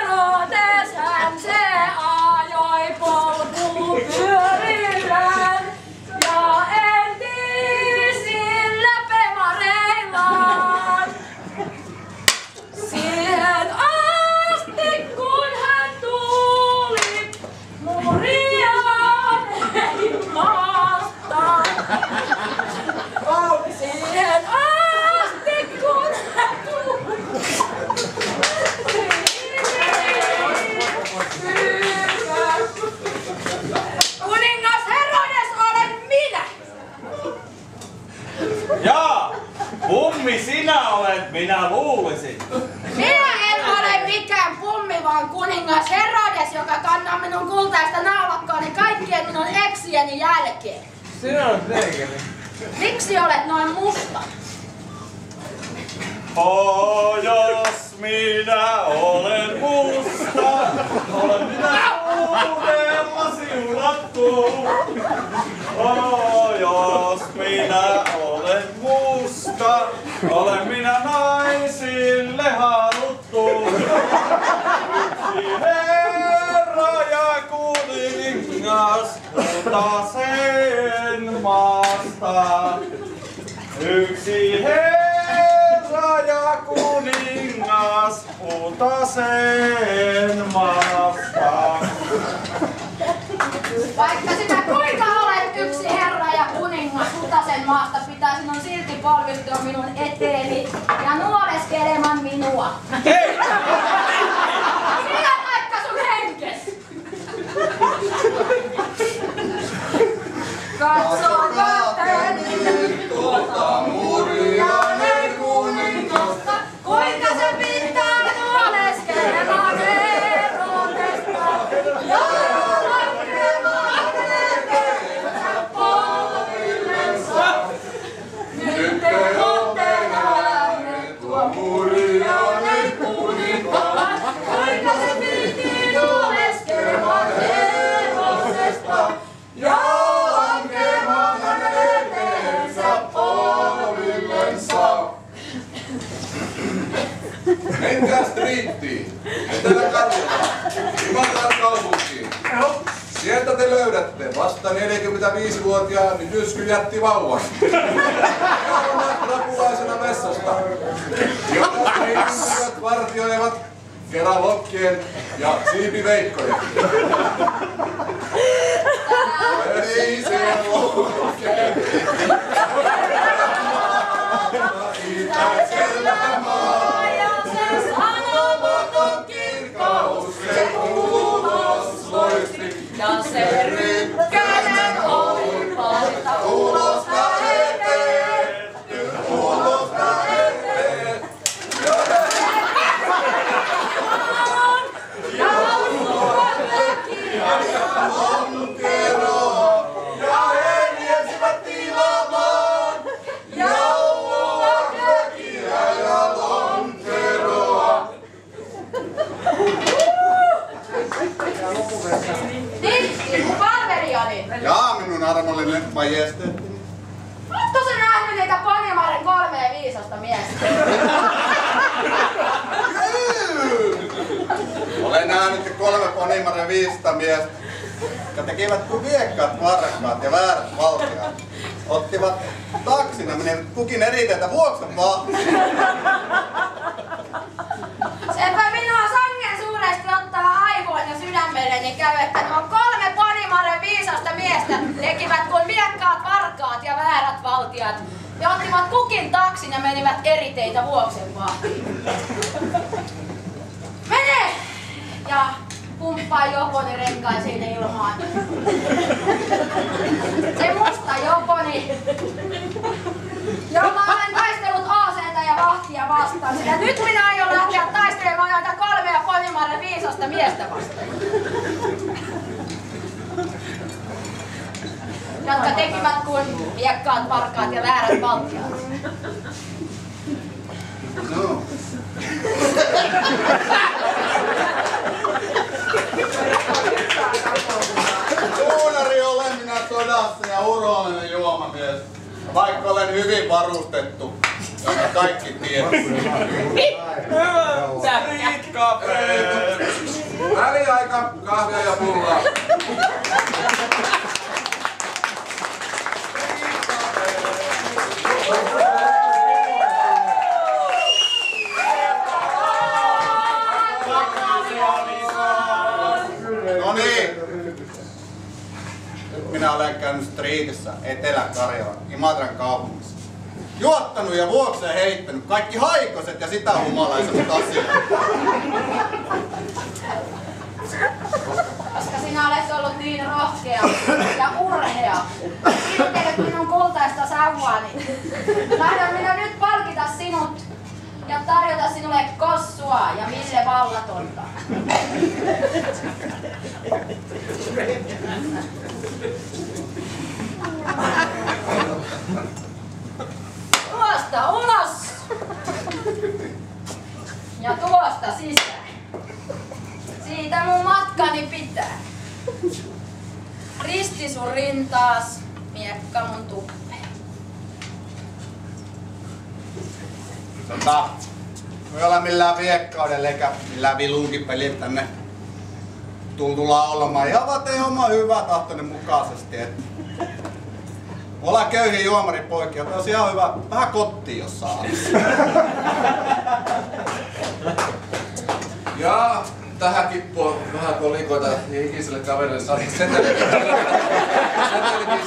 Herodeshän se ajoi polkupyörillään ja elti sillä pemareillaan. Siihen asti kun hän tuli Muriaan ei maasta. Siihen asti kun hän tuli. Kuningas Herodes olen minä! Jaa, Pummi sinä olet, minä luulisin. Minä en ole mikään Pummi, vaan kuningas Herodes, joka kannaa minun kultaista naulakkoani kaikkien minun eksieni jälkeen. Sinä olet perkele. Miksi olet noin musta? Jos minä olen musta, olen minä uudella siunattu. Jos minä olen musta, olen minä naisille haluttu. Yksi herra ja kuningas kultasen maasta. Yksi herra ja kuningas kultasen maasta. Vaikka sinä kuinka olet yksi herra ja kuningas kultasen maasta, pitää sinun silti polvistua minun eteeni ja nuoleskelemaan minua. Hei! Sinä vaikka sun henkes! Katso katteni tuota Murianen kuningasta, kuinka se pitää nuoleskelemaan Herodesta. Ja lankemaan eteensä polvillensa. Nyt te olette nähneet tuo Murianen kuninkaan, kuinka se piti nuoleskelemaan Herodesta. Ja lankemaan eteensä polvillensa. Menkää striittiin, Etelä-Karjalaan, Imatran kaupunkiin. Sieltä te löydätte vasta 45-vuotiaan jyskyjättivauvan. Jauhat rapulaisena vessasta. Jota henkilöt vartioivat keralokkien ja siipiveikkojen. Ei se lokkeen. Itäisellä maa. Sanomaton kirkkaus se ulos loisti. Ja se rykkänen oli valta ulosta eteen. Ulosta eteen. Ja lonkeroa. Ja heljensivät tilaamaan. Jauhoa, kläkiä ja lonkeroa. Titti, mun palvelijani. Jaa, minun armollinen majesteetti. Ootko sä nähnyt niitä Ponjamaren 3 viisasta miestä? Olen nähnyt 3 Ponjamaren 500 miestä, jotka tekivät kuin viekkaat varkaat ja väärät valtiat. Ottivat taksin ja menivät kukin eri teitä Vuoksen vahtiin. Sepä minua sangen suuresti ottaa aivoon ja sydämelleni käy, että nuo 3 Ponjamaren viisasta miestä tekivät kuin viekkaat varkaat ja väärät valtiat. Ja ottivat kukin taksin ja menivät eri teitä Vuoksen vahtiin. Mene! Ja pumppaa Joponi renkaisiin ilmaan. Se musta Joponi, jolla olen taistellut aaseita ja vahtia vastaan. Sillä nyt minä aion lähteä taistelemaan noita 3 Ponjamaren viisasta miestä vastaan. Jotka tekivät kuin viekkaat, varkaat ja väärät valtiat. No. Duunari olen minä sodassa ja urollinen juomamies. Vaikka olen hyvin varustettu, jotka kaikki tiedät. Street Cafe! Väliaika, kahvia ja pullaa. No niin. Nyt minä olen käynyt Streetissä Etelä-Karjalan, Imatran kaupungissa. Juottanut ja vuokseen heittänyt kaikki haikoset ja sitä humalaiset asiat. Koska sinä olet ollut niin rohkea ja urhea. Kiittelet minun kultaista sauvaani. Tahdon minä nyt palkita sinut ja tarjota sinulle kossua ja Ville Vallatonta. Tuosta ulos ja tuosta sisään. Siitä mun matkani pitää. Risti sun rintaas, miekka mun tuppeen. Ei ole millään viekkaudella eikä millään vilunkipeliä tänne tullaan olemaan. Ihan vaan tein oma hyvä tahtoinen mukaisesti. Me ollaan köyhiä juomaripoikia, mutta olisi ihan hyvä vähän kotiin jossain. Ja tähän kippuun vähän kolikoita ikiselle kaverille setelikin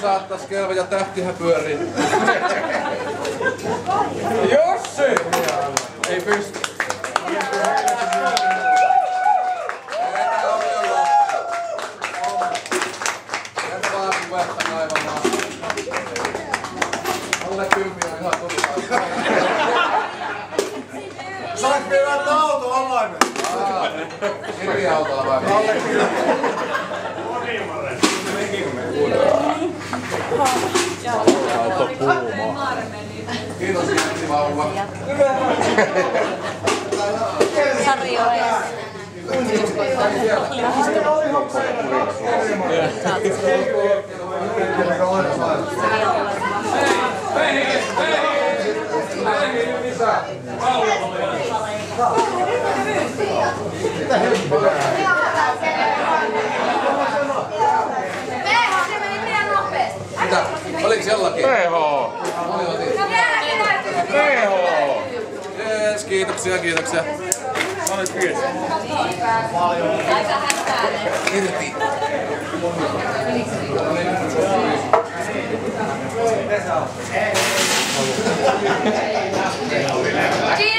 saattais kelva ja tähtihän pyörii. Jussi! Ei pysty. Sieltä vaan kun vettä kaivamaan. Alle 10 on ihan turhaa. Saanko vielä auto avaimen? Kirja-autolla vai? Kiitos, Kirsi vauva. Sari on Mitä? Oliks jollakin? PH! PH! Jees, kiitoksia, kiitoksia. Olet kiitos. aika hätäinen. Irti. Kiitos.